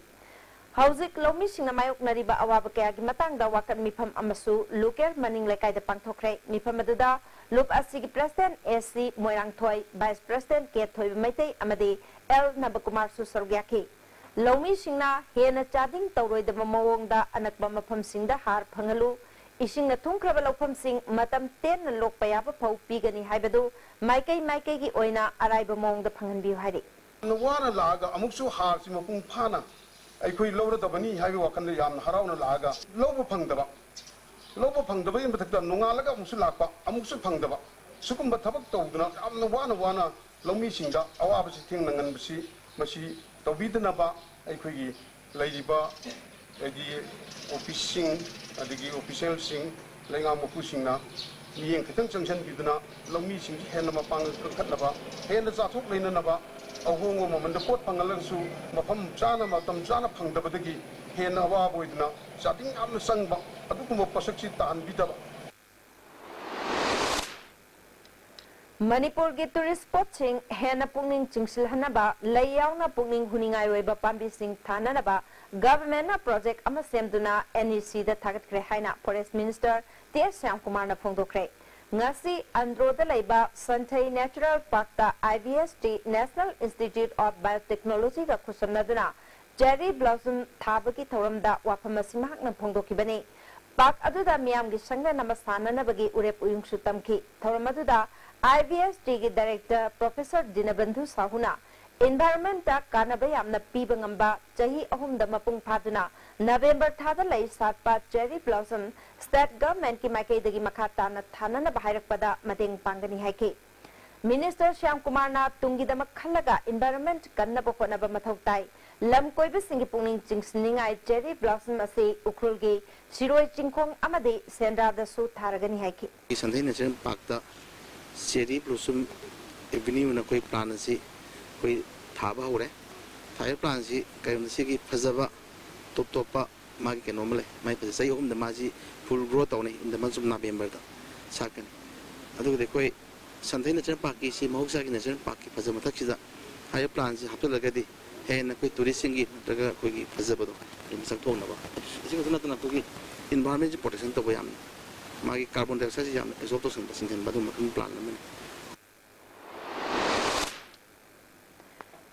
Speaker 5: हौजिक लौमी सिंगना मायोकनरिबा अवाब कयागी मतंगदा वाकत मिफम अमसु लुकेर मनिंग लेकाइदा पांगथोखरे मिफम अदुदा लुप असिगी president SC Moirang Thoi vice president K Thoi Meitei अमदि L नबकुमार सु सरग्याखी लौमी सिंगना हेना चादिंग तौरोइदबा मवोंगदा अनकबा मफम सिंगदा हार फंगलु इसिंग थुंख्रब लौफम सिंग मतम तेन लोकपा याबा फौ पीगनी हाइबदु माइकै की ओइना अराइब मोंगदा फंगनबि हाइदि
Speaker 3: नवाना लागा अमुक्सु हार सि मपुंग फाना अइखोइ लौरदबनी हाइबे वाखन याम हराउना लागा लौबा फंगदबा इन बथक्ता नोंगालगा अमुक्सु लाकपा अमुक्सु फंगदबा सुकुंबा थबक तौदना यामना वाना लौमी सिंगदा अवाबसि थेंनंगनबसि मसि तौबिदनबा अइखोइ लैरिबा एदी ऑफिसिंग अदगी ऑफिशियल सिंग लेंगा मपुसिंगना मियें खतंग चंगसन बिदना लौमी सिंग हेन मपांग खखतनबा हेन जाथोक लेननबा अहोंगो ममंद पोट फंगलसु मफम चाना मतम चाना फंगदबदगी हेन अवाबोइदना चाटिंग यामना संगबा अदुकुम पसक्सि तान बिदबा
Speaker 5: मणिपुर की टूरिस्ट स्पॉट सिंग हेन पुंगिंग चिंगसिलहनबा लैयावना पुंगिंग हुनिंगाय ओइबा पांबी सिंग थाननबा गवर्नमेंट प्रोजेक्ट अमा सेमदुना NEC दा थागतख्रे हाइना forest minister TS Shyam Kumar ना फोंदोखरे ngasi androda laiba santhai natural park ta IVST National Institute of Biotechnology ga khusamnaduna cherry blossom thabagi thoramda wafamasi mahakna phongdokibani park aduda miyam gi sangna namasana nabagi urep uyung sutamki thoramadudha IVST gi director Professor Dinabandhu Sahuna environment ta kanaba yamna piba ngamba chahi ahum da mapung phaduna November thada lai satpa cherry blossom state government ki makai dagi makhata na thana na bahairak pada mateng pangani haike Minister Shyam Kumar na tungi da makhalaga environment kanna ba khona ba mathau tai lam koiba singi pungning chingsningai cherry blossom ase ukrul gi siroi chingkhong amade sendra da su tharagani haike
Speaker 14: Sandhai National Park ta cherry blossom avenue na koi plan ase koi thaba hore thai plan si kayon si ki phajaba top topa magi ke normal mai pa sai om da maji full growth awne in the month of November da sakan adu de koi Sandhai National Park ki si mohoksa ki National Park ki phajama thak sida thai plan si hapta lagadi he na koi tourist singi daga koi ki phajaba do lim sak thong na ba isi ko na tana koi environment protection to boyam magi carbon dioxide jam exhaust to sang sing ba do plan na men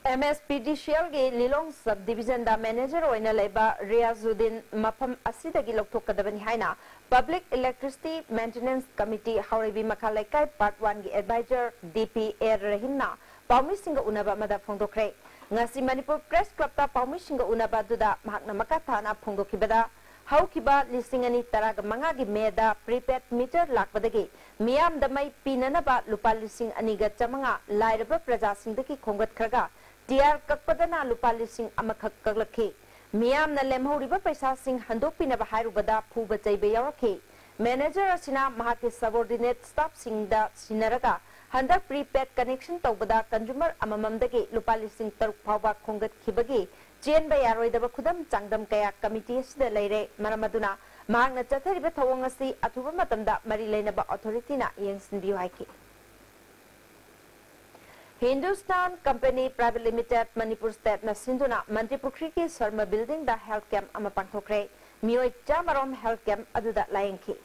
Speaker 5: MSPDCL के Lilong sub division दा manager ओइना लेबा रियाजुद्दीन मफम असिदगी लोकथोकदबनी हाइना public electricity maintenance committee हाउरेबी मखालैकाय पार्ट 1 की एडवाइजर DP एर रहिमना पाउमी सिंग उनबा मदा फोंदोखरे ngasi Manipur Press Club ta पाउमी सिंग उनबा दुदा महकना मका थाना फोंदोखिबदा हौखिबा लिसिंगनी तराग मंगा की मेदा प्रीपेड मीटर लाकबदगी मियाम दमई पीननबा लुपा लिसिंग अनिगा चमंगा लाइरबा प्रजा सिंगदकी खोंगत खरगा टीआर ककपदना लुपा लिसिंग अमखक कगलखी मियामना लेमहौरिबा पैसा सिंग हंदोकपिनबा हारुबदा फुबा चैबे यावरखी मैनेजर असिना महाके सबऑर्डिनेट स्टाफ सिंगदा सिनरगा हंदक प्रीपेड कनेक्शन तौबदा कंज्यूमर अमममदगी लुपा लिसिंग तरुक फावबा खोंगत खिबगी चेनबा यारोइदबा खुदम चांगदम कया कमिटी असिदा लेरे मरमदुना
Speaker 1: mahakna chathariba thawang asi athuba matamda mari leinaba authority na yengsinbiu haiki. Hindustan Company Private Limited Manipur State na sinduna Manipuri ki Sarma Building da health camp ama pangthokre mioi chamarom health camp aduda layengki.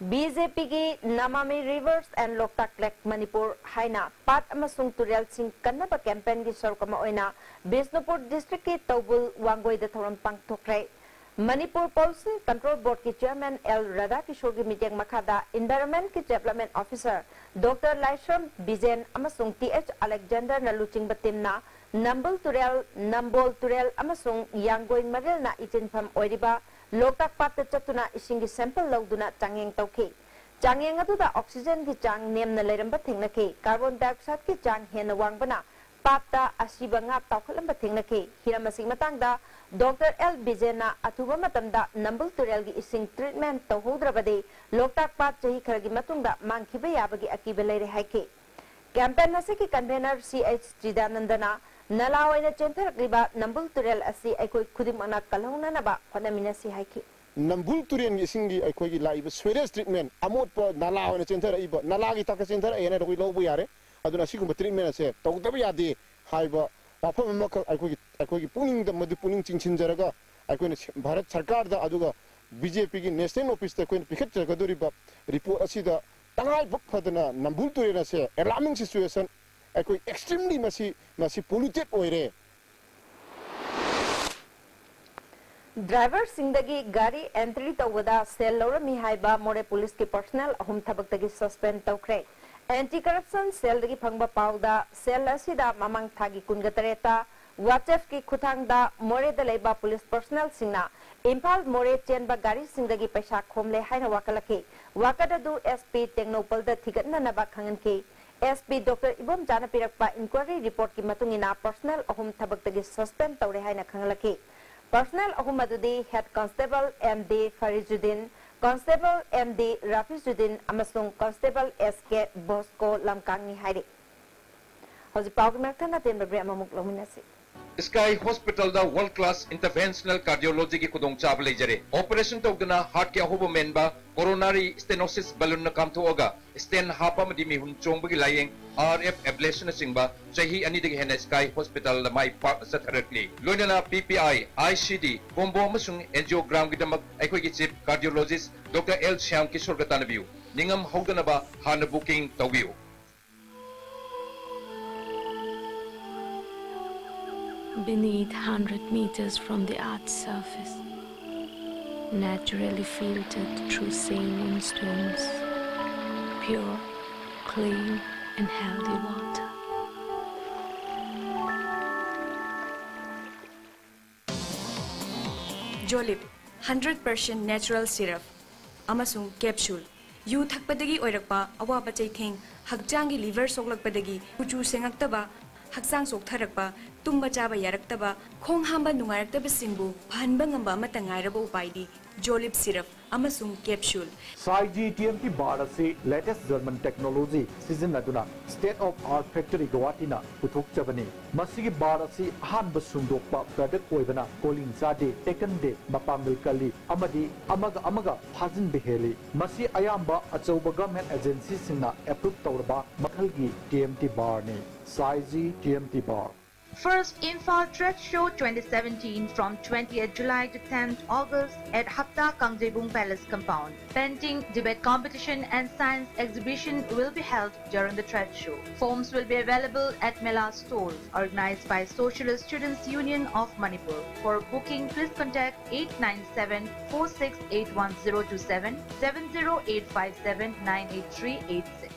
Speaker 1: BJP ki Namami Rivers and Loktak Lake Manipur haina pat amasung turyal sing kannaba campaign ki sarukama oina Bisnupur district ki Taubul Wangoi da thoram pangthokre. Manipur Pollution Control Board ki Chairman L. Radha Kishore ki meeting makada Environment ki Development Officer Dr. Laishram Bijen amasung TH Alexander na luching batim na Nambol Turel amasung Yangoin Maril na itinfam oiriba Loktak Patta Chatuna isingi sample lauduna changyeng tauki. Changyeng atuda oxygen ki chang nem na leramba thingnaki carbon dioxide ki chang hena wangbana Pata asiba nga tawkhalamba thingnaki hiramasing matangda Dr. L. Bijena athuba matamda Nambul Turel gi ising treatment tawhodrabadi Loktak Pat chahi kharagi matungda mangkhiba yabagi akiba leire haiki. Campaign asiki convener CH Jidanandana nala oina chentharagliba Nambul Turel asi aikoi khudimana kalhona naba honaminasi haiki.
Speaker 15: Nambul Turel gi isingi aikoi gi laiba sewage treatment amot pa nala oina chenthara nala gi taka chenthara ena roi lobu yare aduna sigumba treatment ase tawdaba yade haiba wafam amakak aikoi puning da madu puning chingchinjaraga aikoi Bharat Sarkar da aduga BJP gi national office da aikoi pikhat jargadoriba report asida tangai bukphadana Nambul Turel ase alarming situation aikoi extremely masi polluted oire.
Speaker 1: Driver singdagi gari entry tawada sel lorami haiba more police ki personnel ahum thabaktagi suspend tawkre. Anti-corruption cell dagi phangba pauda cell asida mamang thagi kungatareta WhatsApp ki khutangda more da leiba police personnel singna Impal more chenba gari singdagi paisa khomle haina wakalaki wakadadu SP Technopal da thigatna naba khanganki SP Dr. Ibom Jana Pirakpa inquiry report ki matungina personnel ahum thabaktagi suspend tawre haina khangalaki personnel ahum adudi head constable MD Farizuddin Constable MD Rafizuddin amasung Constable SK Bosco Lamkangi hairi. Hoji pawgi merthana ten babre amamuk lominasi.
Speaker 16: Sky Hospital da world class interventional cardiology ki kudong chab lejare. Operation tawdana heart ki ahubo menba coronary stenosis balloon na kam thoga stent hapa madi mi hun chongbagi layeng RF ablation singba chahi ani digi hen Sky Hospital da mai pa satharakli loinana PPI ICD combo amasung angiogram gidamak aikoi ki chief cardiologist Dr. L. Shyam Kishore Gatanabiu ningam haudanaba hana booking tawbiu.
Speaker 17: Beneath 100 meters from the Earth's surface, naturally filtered through saline stones, pure, clean and healthy water.
Speaker 18: Jolip 100% natural syrup amasung capsule yu thakpadagi oirakpa awaba chaitheng hakjangi liver soklakpadagi kuchu sengaktaba haksang soktharakpa tumba chaba yaraktaba khong hamba nungaraktaba singbu phanba ngamba amata ngairaba upaidi Jolip syrup amasung capsule
Speaker 19: Saiji TMT bar ase latest German technology season aduna state of art factory Guwahati na puthok chabani masigi bar ase ahanba sungdokpa product oibana calling sade taken de mapamil kali amadi amaga phajin beheli masi ayamba achauba government agency singna approve tawraba makhalgi TMT bar ne Saiji TMT bar.
Speaker 8: First Imphal Trade Show 2017 from 20th July to 10th August at Hapta Kangjebung Palace compound. Painting, debate competition and science exhibition will be held during the trade show. Forms will be available at Mela stores organized by Socialist Students Union of Manipur. For booking, please contact 897-4681027 70857-98386.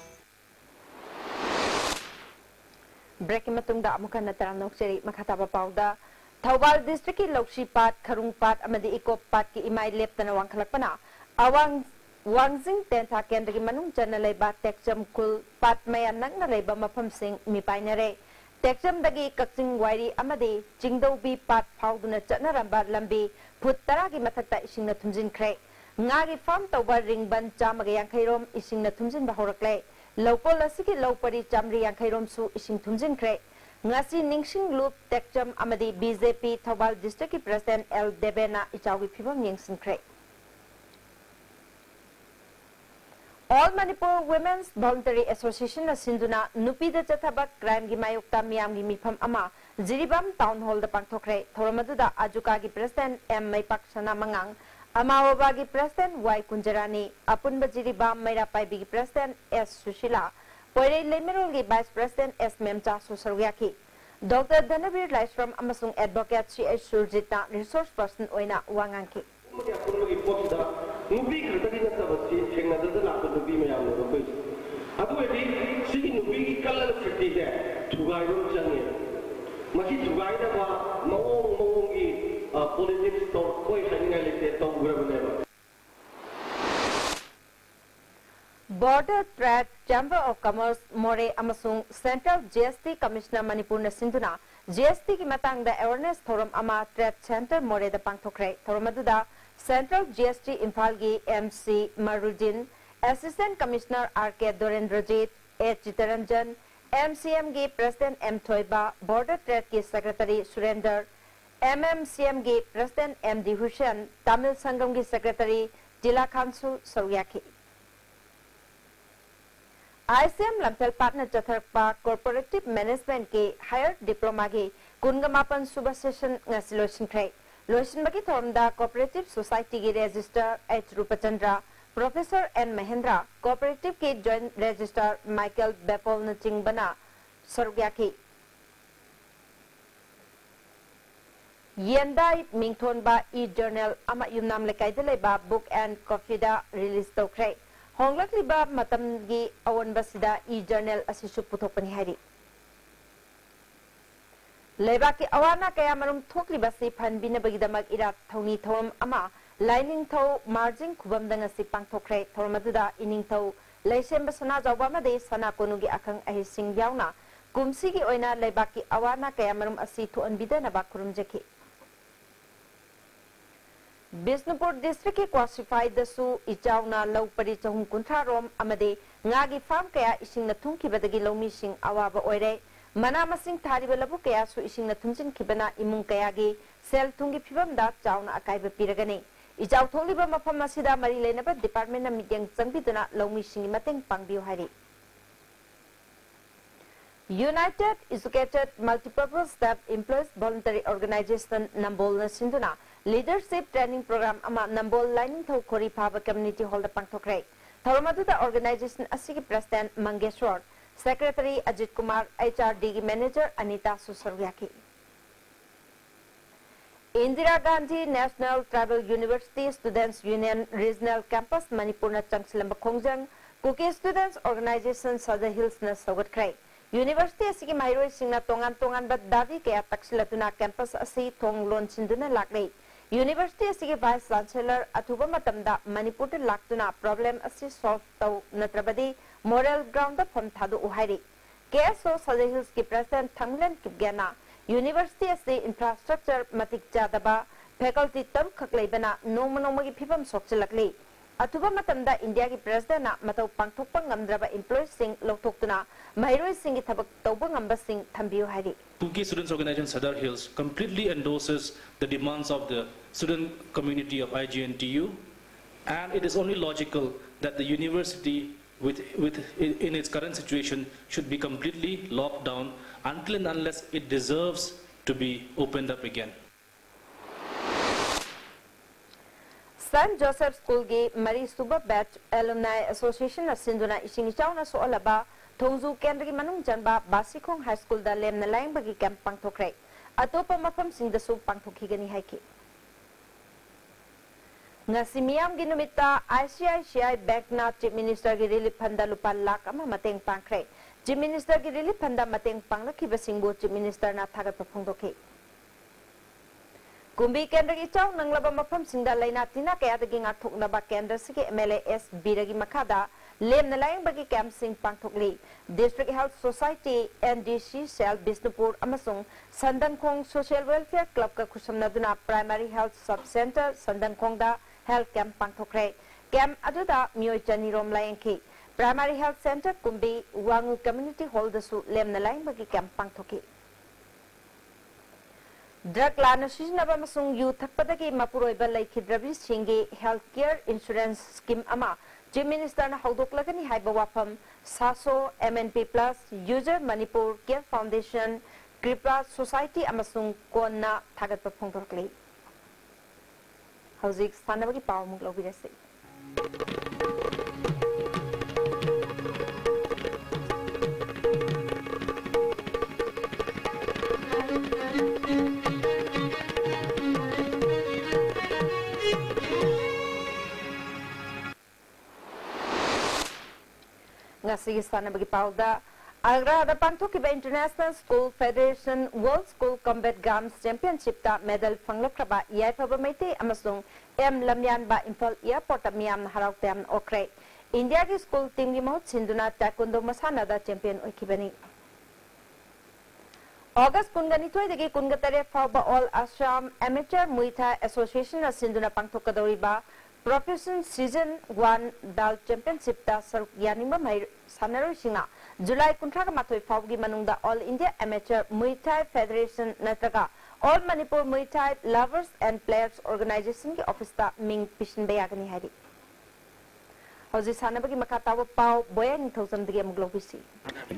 Speaker 1: Breaking matungda amukan na tarang nokseri makataba pauda Thawal district ki Lokshi Pat, Kharung Pat, amadi Ikop Pat ki imay lepta na wangkalakpana awang wangzing tenta kendra ki manung dyan na layba tekjam kul pat mayan nang na layba mapamsing mipay na re tekjam dagi kaksing wairi amadi jingdaw bi pat pawdo na dyan na ramba lambi puttara ki matakta ising na tumjin kre ngagi farm tawba ringban jamagayang kairom ising na tumjin bahorakle Local asiki low pari jamri yang kairom su ising tumjin kre ngasi ningsing loop tekcham amadi BJP Thobal district ki president L Debena ichawi phibam yengsinkre All Manipur Women's Voluntary Association na sinduna nupi da chathabak crime gi mayokta miyam gi mifam ama Jiribam Town Hall da pangthokre thoramaduda ajuka gi president M Maipak Sana Mangang Amawaba gi president Y Kunjarani Apunba Jiribam Mairapai gi president S Sushila Poire Lemerol gi vice president S Memcha Susarwyaki Dr. Dhanavir Laisram amasung advocate C.H. Surjita resource person oina wangangki
Speaker 20: nubi khatari na tabasi thengna da la ko nubi me yam no koi adu edi si nubi ki kalal fiti de thugai ro change maki thugai da ba mawong gi politics to koi haninga lete to gura bane ba
Speaker 1: Border Trade Chamber of Commerce More amasung Central GST Commissioner Manipur na sinduna GST ki matang da awareness forum ama Trade Center More da pangthokre thoromaduda Central GST Imphal MC Marudin, Assistant Commissioner R.K. Dorendrajit, A. Chitaranjan, MCM President M. Thoiba, Border Trade Secretary Surender, MMCM President M. D. Hussain, Tamil Sangam Secretary Jila Khansu Sawyaki. ICM Lampel Partner Chatharpa Corporative Management Higher Diploma Kungamapan Suba Session Ngasiloshin Kray. Loishin Baki Thormda Cooperative Society ki Registrar H. Rupachandra, Professor N. Mahendra, Cooperative ki Joint Registrar Michael Bepol Nachingbana, Sarugyaki. Yendai Mingthonba e-journal ama yumnam lekaidaleba book and coffee da release tokre. Honglak liba matam gi awan basida e-journal asisu puthokpani hari. Lebaki awana kaya marum thokli basi phanbina bagidamak irat thoni thom ama lining tho margin khubam danga si pangthokre thormaduda ining tho leisem basana jawba made sana konugi akhang ahi sing yauna kumsi gi oina lebaki awana kaya marum asi thu anbidana ba kurumjaki Bisnupur district ki classified dasu ichauna law pari chahum kunthra rom amade ngagi farm kaya ising na thungki badagi lawmi sing awaba oire Mana masing thariba labu kaya su ising na thunjin kibana imung kaya gi sel thungi phibam da chauna akai ba piragani ijaw tholiba mafam masida mari lenaba department na midyang changbiduna lawmi singi mateng pangbiu hari United Educated Multipurpose Staff Employees Voluntary Organization Nambol na sinduna Leadership Training Program ama Nambol Lining Tho Khori Phaba Community Hall da pangthokre Thormadu da organization asigi president Mangeshwar Secretary Ajit Kumar, HRD Manager Anita Susarwyaki. Indira Gandhi National Tribal University Students Union Regional Campus Manipur na Changsilamba Khongjang, Kuki Students Organization Sada Hills na Sagat Kray. University asigi mahiroy singna tongan bat davi kaya taksilatuna campus asi thong lon sinduna laklay. University asigi Vice Chancellor Athuba matamda Manipur te laktuna problem asi solve taw natrabadi moral ground da pham thadu uhairi KSO Sada Hills ki president Thanglen Kipgana University asi infrastructure matik jadaba faculty tam khakleibana noma gi phibam sokchalakli Athuba matamda India ki president na matau pangthokpa ngamdraba employees sing loktoktuna mairoi sing gi thabak tawba ngamba sing thambiu hari
Speaker 21: Kuki Students Organization Sadar Hills completely endorses the demands of the student community of IGNTU, and it is only logical that the university in its current situation should be completely locked down until and unless it deserves to be opened up again.
Speaker 1: St. Joseph School gi Mari Suba Batch Alumni Association na sinduna ising chawna so alaba Thongzu Kendra gi manung janba Basikhong High School da lem na laing bagi camp pangthokre atopa mafam sing da su pangthokhi gani haiki ngasi miyam gi numita ICICI Bank na Chief Minister gi relief fund da lupa lakh ama mateng pangkhre Chief Minister gi relief fund da mateng pangrakhi ba singbo Chief Minister na thagat pa phongdokhi Kumbi Kendra gi chaw nanglaba mafam singda laina tina kaya dagi ngakthok na ba Kendra sigi MLAS biragi makada lem na laing bagi camp sing pangthokli District Health Society NDC Cell Bisnupur amasung Sandankhong Social Welfare Club ka khusamnaduna Primary Health Sub Center Sandankhong da health camp pangthokre camp aduda mioi chani rom laingki Primary Health Center Kumbi Wangu Community Hall da su lem na laing bagi camp pangthoki drug लाना सिजनबा मसुंग यू थकपदगी मपुरोइबा लैखिद्रबी सिंगी health care insurance scheme अमा chief minister ना हौदोकलगनी हाइबा वाफम सासो MNP plus user Manipur care foundation Kripa society अमसुंग कोन्ना थागत फोंदोरकली हौजिक सानबगी पाव मुक लौबिरसे ngasi sanabagi pauda agra da pangthokiba international school federation world school combat games championship ta medal phanglakraba yaifaba maite amasung m lamyan ba imphal airport amyam harau tam okre india ki school team gi mahut sinduna taekwondo masana da champion oikibani August kungani toy degi kungatare faba all assam amateur muay thai association sinduna pangthokadori ba Profession Season 1 Dal Championship ta saruk yaningba mai sanaroi singa July 18 fawgi manungda All India Amateur Muay Thai Federation natraga All Manipur Muay Thai Lovers and Players Organization ki office ta ming pishin bayagani hari Hoji sanabagi makatawa pau boyan thousand digi amuglobisi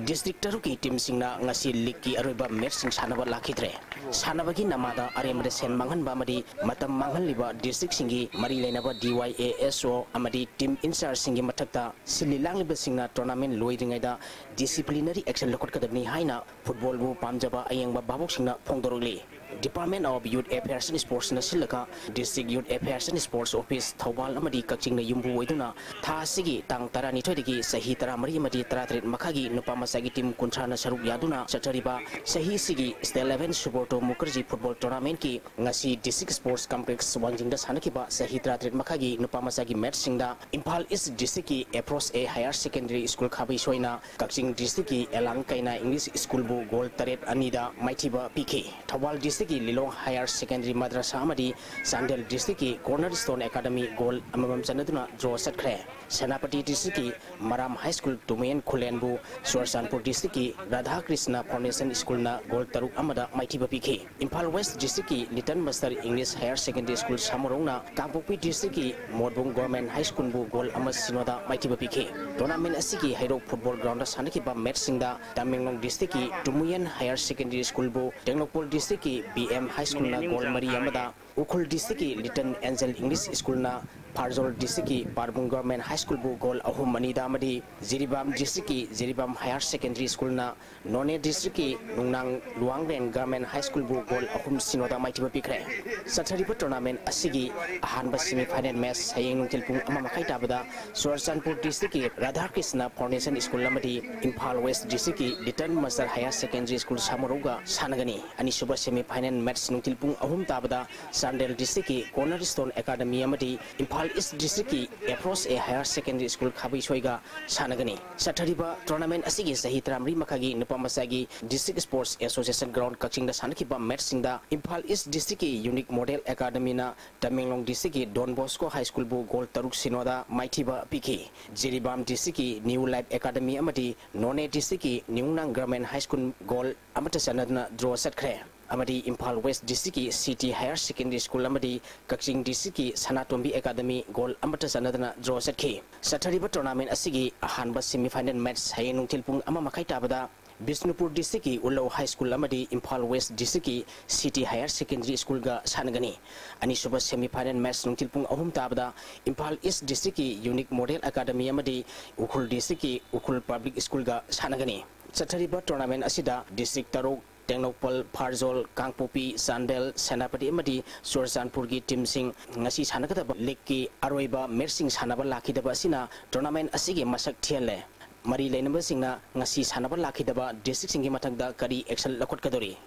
Speaker 2: District taruki team singna ngasi league ki aroiba match sing sanaba lakhidre sanabagi namada aremre sen mangan ba mari matam mangan liba district singi mari lenaba DYASO amadi team in charge singi mathakta sililang liba singna tournament loiringai da disciplinary action lokot kadabni haina football bu pamjaba ayengba babok singna phongdoroli Department of Youth Affairs and Sports na silaka District Youth Affairs and Sports Office Thawbal amadi kakching na yumbu waiduna tha sigi tang tarani thoidagi sahi tara mari amadi taratret makhagi nupa masagi team kuntra na saruk yaduna chatariba sahi sigi State 11 Suborto Mukherjee Football Tournament ki ngasi District Sports Complex wanjing da sanakiba sahi taratret makhagi nupa masagi match singda Imphal East District ki Approach A Higher Secondary School khabai soina kakching District ki Elang Kaina English School bu goal taret anida maithiba PK Thawbal District ki Lilong Higher Secondary Madrasa amadi Sandel District ki Cornerstone Academy goal amamam chanaduna draw satkre Senapati District ki Maram High School Tumayan Khulenbu Suarsanpur District ki Radha Krishna Foundation School na goal taruk amada maithiba PK Imphal West District ki Litan Master English Higher Secondary School Samorong na Kangpokpi District ki Modbung Government High School bu goal amas sinoda maithiba PK Tournament asigi Hairok Football Ground da sanakiba match singda Tamenglong District ki Tumuyan Higher Secondary School bu Tenglokpol District ki BM High School na goal mari amada Ukhul District ki Little Angel English School na Parzol District ki Parbung Government High School bu goal ahum manida amadi Jiribam District ki Jiribam Higher Secondary School na None District ki Nungnang Luangren Government High School bu goal ahum sinoda maithiba pikre Sathariba tournament asigi ahanba semi final match hayeng nungtilpung ama makai tabada Suarsanpur District ki Radha Krishna Foundation School amadi Imphal West District ki Little Master Higher Secondary School Samoroga sanagani ani suba semi final match nungtilpung ahum tabada Sandel District ki Cornerstone Academy amadi Imphal East District ki Approach A Higher Secondary School khabai soiga sanagani Sathariba tournament asigi sahi tramri makagi nupa masagi District Sports Association ground kakching da sanakiba match singda Imphal East District ki Unique Model Academy na Tamenglong District ki Don Bosco High School bu goal taruk sinoda maithiba PK Jiribam District ki New Life Academy amadi None District ki Nungnang Government High School goal amata sanadna draw satkre amadi Imphal West District ki City Higher Secondary School amadi Kakching District ki Sanatombi Academy goal amata sanadna draw satki Sathariba tournament asigi ahanba semi final match hayeng nungtilpung ama makai tabada Bisnupur District ki Ullo High School amadi Imphal West District ki City Higher Secondary School ga sanagani ani suba semi final match nungtilpung ahum tabada Imphal East District ki Unique Model Academy amadi Ukhul District ki Ukhul Public School ga sanagani Sathariba tournament asida District Tarok Tenglokpal, Parzol, Kangpopi, Sandel, Senapati amadi Suarsanpur ki team sing ngasi sanakadaba league ki aroiba match sing sanaba lakhidaba asina tournament asigi masak thiale mari leinaba singna ngasi sanaba lakhidaba district singi mathakda kari action lakot kadori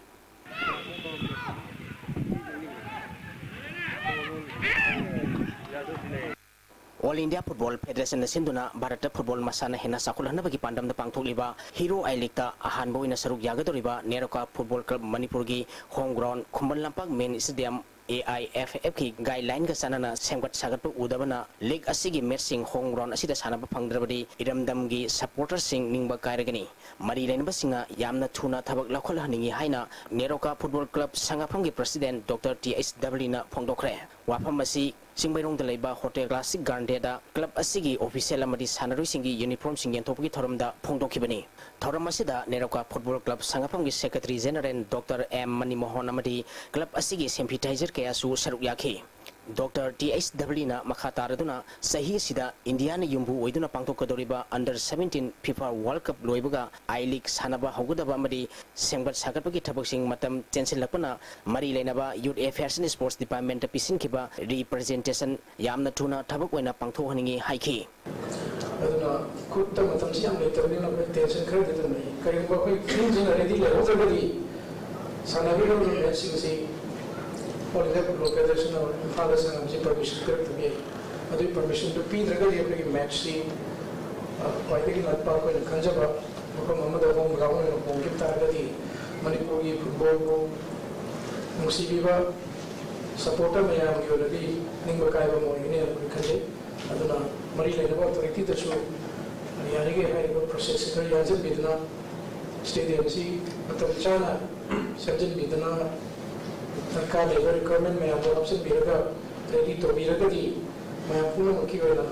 Speaker 2: All India Football Federation na sinduna Bharata Football masana hena sakulana bagi pandam na pangthokliba Hero I League ta ahanbo ina saruk yagadoriba Neroka Football Club Manipur gi home ground Khumban Lampak Main Stadium AIFF की guideline का सानना सेमगत सागत उदबना league असगी match Hong run असिदा सानब फंगद्रबदी इरमदम की supporter Singh निंगबा कायरगनी मरी लेनब सिंगा यामना थुना थबक लखल हनिंगी हाइना NEROCA football club संगाफम की president doctor THW ना फोंदोखरे वाफम असी सिंगबैरोंग दलेबा होटल क्लासिक गार्डेदा क्लब असिगी ऑफिशियल अमदी सानरुई सिंगी यूनिफॉर्म सिंग यंथोपगी थोरमदा फोंदोखिबनी थोरम असिदा नेरोका फुटबॉल क्लब संगाफम की secretary general doctor M Manimohan अमदी क्लब असिगी सेम्पिटाइजर कयासु सरुक याखी डॉक्टर THW ना मखातारदुना सही सिदा इंडिया ने युम्बु ओइदुना पांगथोकदोरिबा अंडर 17 FIFA वर्ल्ड कप लोइबगा आई लीग सानबा हौगदबा अमदी सेंगबत सागतपगी थबकसिंग मतम टेंशनलपना मरी लेनबा youth affairs and sports department पिसिनखिबा रिप्रेजेंटेशन यामना थुना थबक ओइना पांगथोहनिंगी हाइखी
Speaker 6: aduna kutta matam si am letabni na tension khar de tan kai ko koi feeling jin ready le ho jagadi sanabi lo ne si for the localization of father and am permission kar to be adu permission to be draga ye apni match si koi de na pa ko khanja ba ko mamad hom gaun no ko ki targadi manipuri football ko musibi ba supporter me am yo ladi ning ba kai ba mo ne ko khanje aduna mari le na authority da chu yani ge hai ko process kar ya jab bidna stadium si matam chana sajjan bidna सरकार labour requirement में आप option बिरगा ready तो बिरगा दी मैं पूर्ण मक्की वाला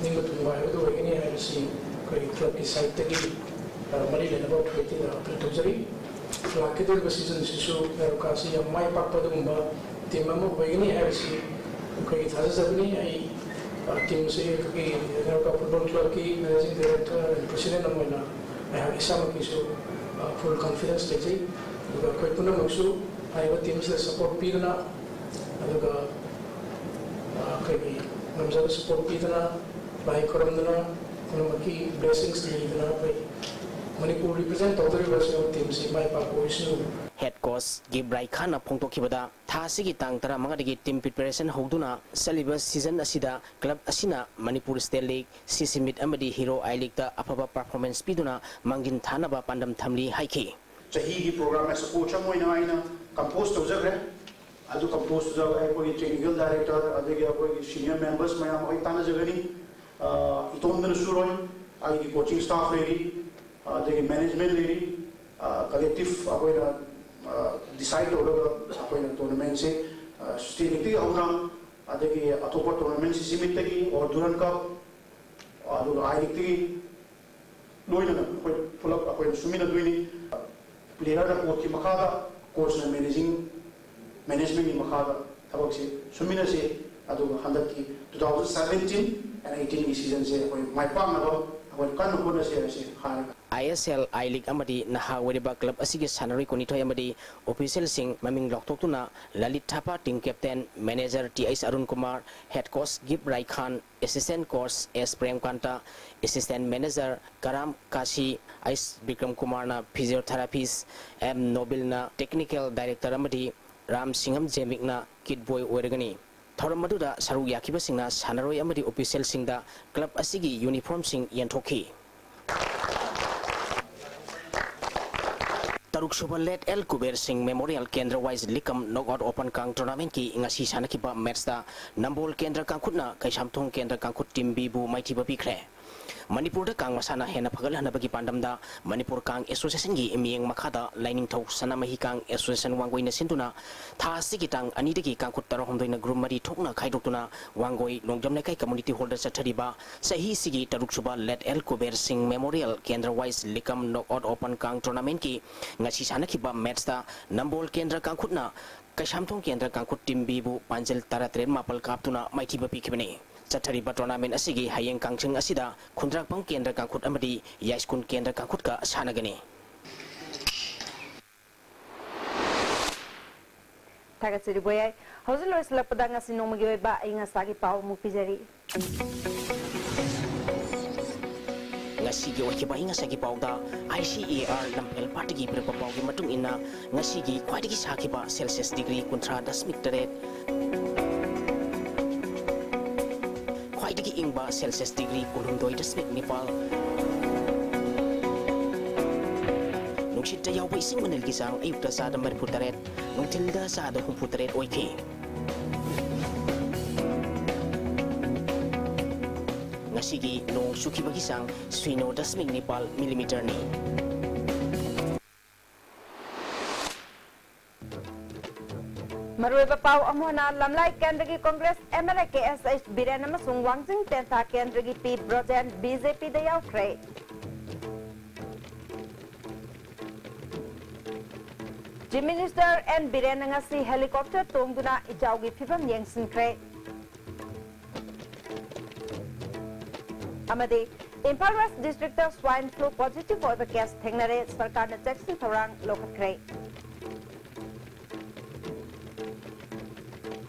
Speaker 6: निंग तुम बाहर तो वही नहीं है सी कोई क्लब की साइड तक ही मरी लेना बहुत होती है अपने तो जरी लाके तो बस सीजन शिशु मेरे कासी या माई पाप तो दुम्बा टीम में वही नहीं है सी कोई थाज़ ज़बनी आई टीम से क्योंकि मेरे का फुटबॉल क्लब की मैनेजिंग डायरेक्टर प्रेसिडेंट नमूना मैं ऐसा मक्की शो फुल कॉन्फिडेंस लेती तो कोई पुनः मक्सू आइबा टीम से सपोर्ट पीदना अदुगा कई नमजब सपोर्ट पीदना बाई करमदना कुनमकी ब्लेसिंग्स लीदना भाई मणिपुर रिप्रेजेंट तौदरी बस टीम से माई पापोइसनु
Speaker 2: हेड कोच गिब्राई खाना फोंदोखिबदा थासिगी तांग तरा मंगादगी टीम प्रिपरेशन होदुना सलिबा सीजन असिदा क्लब असिना मणिपुर स्टेट लीग सीसीमिट अमदी हीरो आई लीग दा अफबा परफॉर्मेंस पीदुना मंगिन थानाबा पांडम थमली हाइखी
Speaker 14: चाही की प्रोग्राम में सपोर्ट चमोइना आइना कंपोज तौजग्रे अदु कंपोज तौजग कोई टेक्निकल डायरेक्टर अदगी कोई सीनियर मेंबर्स मयाम कोई ताना जगनी इतोंदन सुरोय आई की कोचिंग स्टाफ लेरी अदगी मैनेजमेंट लेरी कलेक्टिव अकोइना डिसाइड होगा अकोइना टूर्नामेंट से स्टेट की औराम अदगी अतोपर टूर्नामेंट से सीमित तकी और दुरन कप अदु आई की लोइना कोई पुलअप अकोइना सुमिना दुइनी प्लेयर कोच की मखादा कोच ने मैनेजमेंट की मखादा तबक से सुमिना से अदुग हंदक की 2017 एंड 18 की सीजन से कोई माइपांग नबो कोई कन होना से हार
Speaker 2: ISL I League amadi naha weriba club asigi sanari konithoi amadi official sing maming loktokuna Lalit Thapa team captain manager TS Arun Kumar head coach Gib Rai Khan assistant coach S Prem Kanta assistant manager Karam Kashi Is Bikram Kumar na physiotherapist M Nobil na technical director amadi Ram Singham Jemik na kid boy oiragani thoram maduda saru yakiba singna sanaroi amadi official singda club asigi uniform sing yenthoki Taruk Suba Let El Kuber Singh Memorial Kendra Wise Likam Knockout Open Kang Tournament ki ngasi sana ki ba match da Nambol Kendra Kangkut na kai Samthong Kendra Kangkut Team Bibu Mighty Babi Kre Manipur da Kang Masana Hena Pagal Hana Bagi Pandam da Manipur Kang Association gi Imieng Makada Lining Thau Sana Mahi Kang Association Wangoi na Sintuna Tha Sigitang Anidagi Kangkut Taro Homdoi na Group Mari Thokna Khaidokuna Wangoi Longjam na kai community holder sa Thariba Sahi Sigi Taruk Suba Let El Kuber Singh Memorial Kendra Wise Likam Knockout Open Kang Tournament ki ngasi sana ki ba match da Nambol Kendra Kangkut na kai Samthong Kendra Kangkut Team Bibu Panjel Taratren Mapal Kaptuna Mighty Babi Kibani Chathariba tournament asigi hayeng kangching asida khundrak pang kendra kangkut amadi yaiskun kendra kangkut ka sanagani
Speaker 1: Tagasiri boyai hausul lois lapadang asinong magiway ba inga sagi pau mupijari
Speaker 2: ngasigi wakiba inga sagi pau da ICAR lampel patigi berpapau gi matung ina ngasigi khwaidigi sakiba Celsius degree kuntra dasmik teret Khwaidigi ingba Celsius degree kulumdoi dasmik nipal Nungshita yaw ba ising manil gisang ayukta sa da mariputaret nungtilda sa da humputaret oike ngasigi nong sukibagi sang swino dasming nipal millimeter ni.
Speaker 5: Maruiba pau amona lamlai kendra Congress MLA KSH Biren amasung Wangjing Tenta kendra P Brojan BJP da yaukre. Chief Minister and Biren ngasi helicopter tongduna ijaugi phibam yengsinkre. Amadi Impal West District swine flu positive oiba case thengnare sarkar na cheksin thorang lokatkre.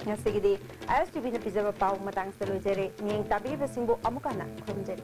Speaker 5: Ngasigidi ISTV na pizaba pau matang sa lojere ngeng tabi basingbo amukana khumje.